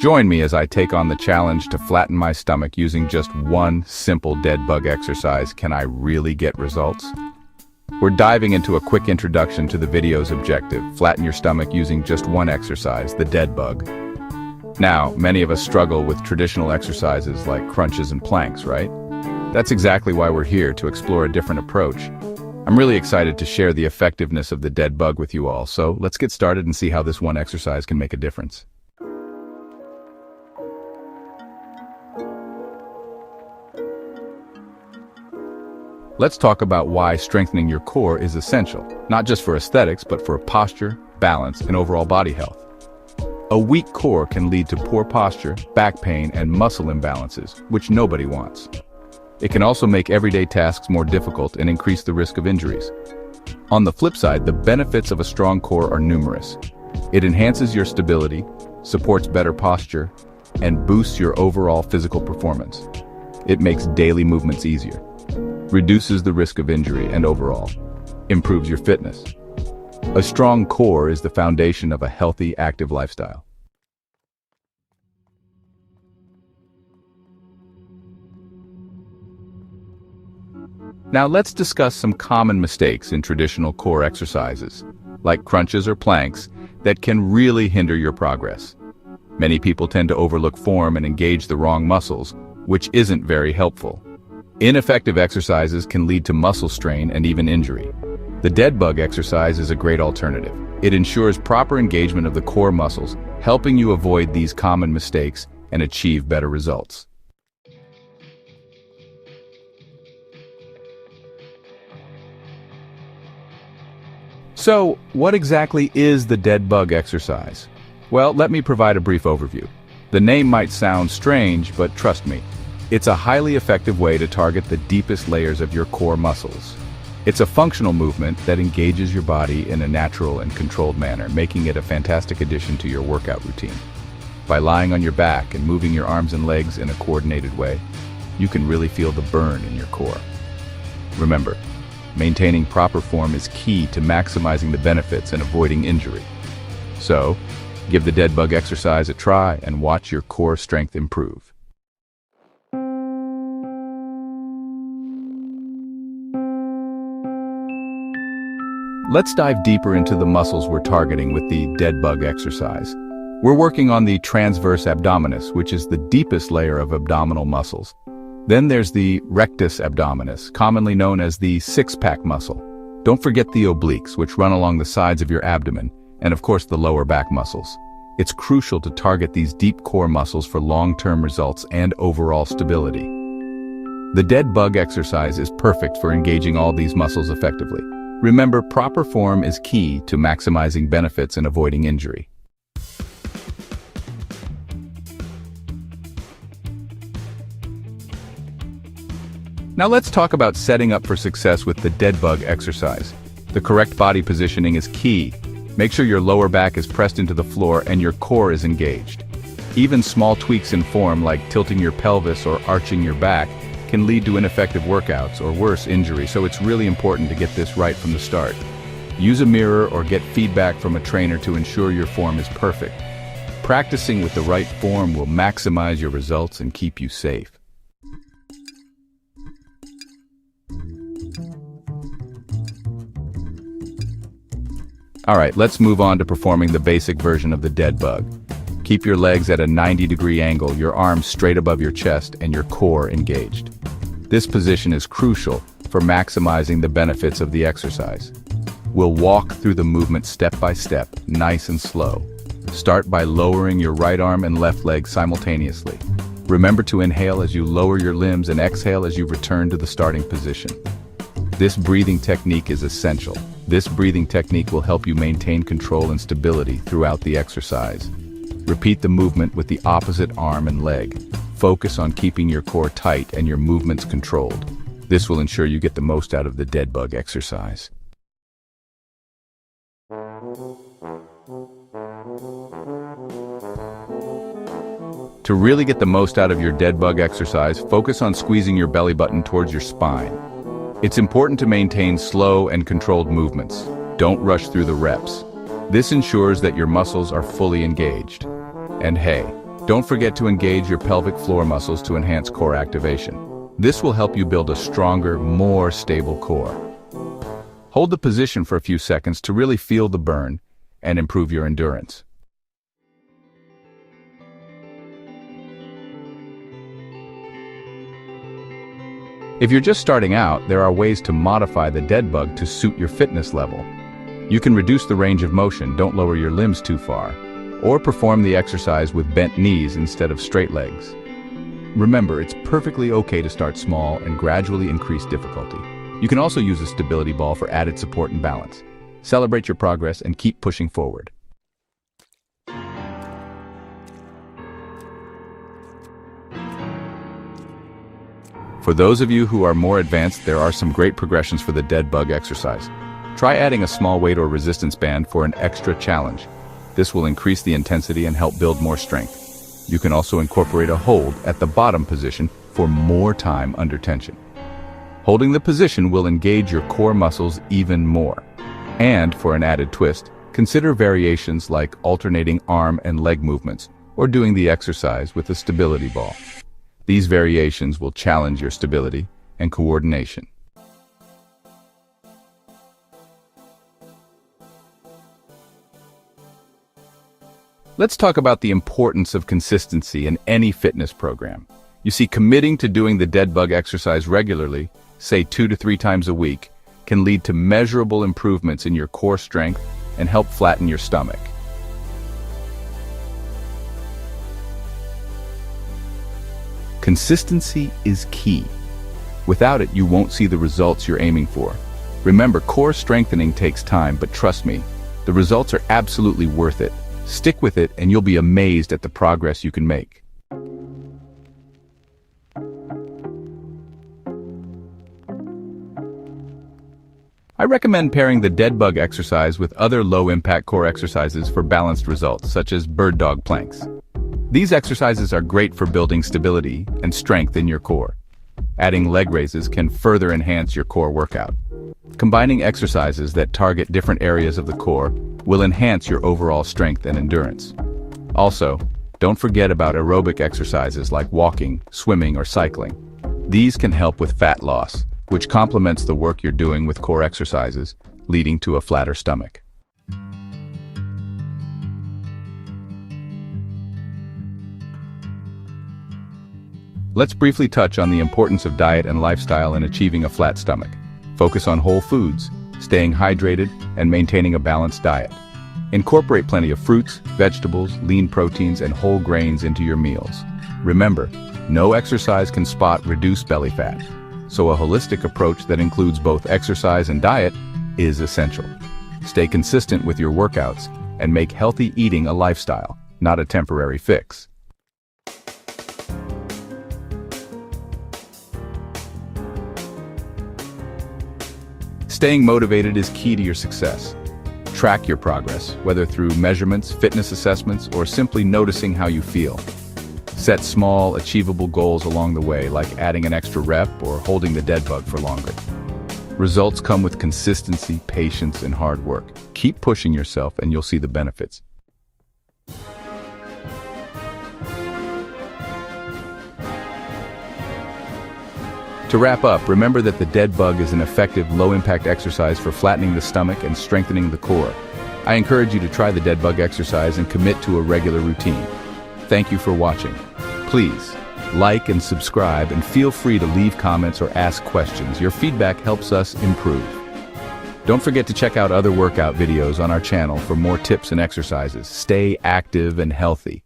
Join me as I take on the challenge to flatten my stomach using just one simple dead bug exercise. Can I really get results? We're diving into a quick introduction to the video's objective: flatten your stomach using just one exercise, the dead bug. Now, many of us struggle with traditional exercises like crunches and planks, right? That's exactly why we're here, to explore a different approach. I'm really excited to share the effectiveness of the dead bug with you all, so let's get started and see how this one exercise can make a difference. Let's talk about why strengthening your core is essential, not just for aesthetics, but for posture, balance, and overall body health. A weak core can lead to poor posture, back pain, and muscle imbalances, which nobody wants. It can also make everyday tasks more difficult and increase the risk of injuries. On the flip side, the benefits of a strong core are numerous. It enhances your stability, supports better posture, and boosts your overall physical performance. It makes daily movements easier, reduces the risk of injury, and overall improves your fitness. A strong core is the foundation of a healthy, active lifestyle. Now let's discuss some common mistakes in traditional core exercises, like crunches or planks, that can really hinder your progress. Many people tend to overlook form and engage the wrong muscles, which isn't very helpful. Ineffective exercises can lead to muscle strain and even injury. The dead bug exercise is a great alternative. It ensures proper engagement of the core muscles, helping you avoid these common mistakes and achieve better results. So, what exactly is the dead bug exercise? Well, let me provide a brief overview. The name might sound strange, but trust me, it's a highly effective way to target the deepest layers of your core muscles. It's a functional movement that engages your body in a natural and controlled manner, making it a fantastic addition to your workout routine. By lying on your back and moving your arms and legs in a coordinated way, you can really feel the burn in your core. Remember, maintaining proper form is key to maximizing the benefits and avoiding injury. So, give the dead bug exercise a try and watch your core strength improve. Let's dive deeper into the muscles we're targeting with the dead bug exercise. We're working on the transverse abdominis, which is the deepest layer of abdominal muscles. Then there's the rectus abdominis, commonly known as the six-pack muscle. Don't forget the obliques, which run along the sides of your abdomen, and of course the lower back muscles. It's crucial to target these deep core muscles for long-term results and overall stability. The dead bug exercise is perfect for engaging all these muscles effectively. Remember, proper form is key to maximizing benefits and avoiding injury. Now let's talk about setting up for success with the dead bug exercise. The correct body positioning is key. Make sure your lower back is pressed into the floor and your core is engaged. Even small tweaks in form, like tilting your pelvis or arching your back, can lead to ineffective workouts or worse, injury, so it's really important to get this right from the start. Use a mirror or get feedback from a trainer to ensure your form is perfect. Practicing with the right form will maximize your results and keep you safe. Alright, let's move on to performing the basic version of the dead bug. Keep your legs at a 90-degree angle, your arms straight above your chest, and your core engaged. This position is crucial for maximizing the benefits of the exercise. We'll walk through the movement step by step, nice and slow. Start by lowering your right arm and left leg simultaneously. Remember to inhale as you lower your limbs and exhale as you return to the starting position. This breathing technique is essential. This breathing technique will help you maintain control and stability throughout the exercise. Repeat the movement with the opposite arm and leg. Focus on keeping your core tight and your movements controlled. This will ensure you get the most out of the dead bug exercise. To really get the most out of your dead bug exercise, focus on squeezing your belly button towards your spine. It's important to maintain slow and controlled movements. Don't rush through the reps. This ensures that your muscles are fully engaged. And hey, Don't forget to engage your pelvic floor muscles to enhance core activation. This will help you build a stronger, more stable core. Hold the position for a few seconds to really feel the burn and improve your endurance. If you're just starting out, there are ways to modify the dead bug to suit your fitness level. You can reduce the range of motion, don't lower your limbs too far, or perform the exercise with bent knees instead of straight legs. Remember, it's perfectly okay to start small and gradually increase difficulty. You can also use a stability ball for added support and balance. Celebrate your progress and keep pushing forward. For those of you who are more advanced, there are some great progressions for the dead bug exercise. Try adding a small weight or resistance band for an extra challenge. This will increase the intensity and help build more strength. You can also incorporate a hold at the bottom position for more time under tension. Holding the position will engage your core muscles even more. And for an added twist, consider variations like alternating arm and leg movements or doing the exercise with a stability ball. These variations will challenge your stability and coordination. Let's talk about the importance of consistency in any fitness program. You see, committing to doing the dead bug exercise regularly, say 2 to 3 times a week, can lead to measurable improvements in your core strength and help flatten your stomach. Consistency is key. Without it, you won't see the results you're aiming for. Remember, core strengthening takes time, but trust me, the results are absolutely worth it. Stick with it and you'll be amazed at the progress you can make. I recommend pairing the dead bug exercise with other low-impact core exercises for balanced results, such as bird dog planks. These exercises are great for building stability and strength in your core. Adding leg raises can further enhance your core workout. Combining exercises that target different areas of the core will enhance your overall strength and endurance. Also, don't forget about aerobic exercises like walking, swimming, or cycling. These can help with fat loss, which complements the work you're doing with core exercises, leading to a flatter stomach. Let's briefly touch on the importance of diet and lifestyle in achieving a flat stomach. Focus on whole foods, staying hydrated, and maintaining a balanced diet. Incorporate plenty of fruits, vegetables, lean proteins, and whole grains into your meals. Remember, no exercise can spot reduced belly fat, so a holistic approach that includes both exercise and diet is essential. Stay consistent with your workouts and make healthy eating a lifestyle, not a temporary fix. Staying motivated is key to your success. Track your progress, whether through measurements, fitness assessments, or simply noticing how you feel. Set small, achievable goals along the way, like adding an extra rep or holding the dead bug for longer. Results come with consistency, patience, and hard work. Keep pushing yourself and you'll see the benefits. To wrap up, remember that the dead bug is an effective, low-impact exercise for flattening the stomach and strengthening the core. I encourage you to try the dead bug exercise and commit to a regular routine. Thank you for watching. Please like and subscribe, and feel free to leave comments or ask questions. Your feedback helps us improve. Don't forget to check out other workout videos on our channel for more tips and exercises. Stay active and healthy.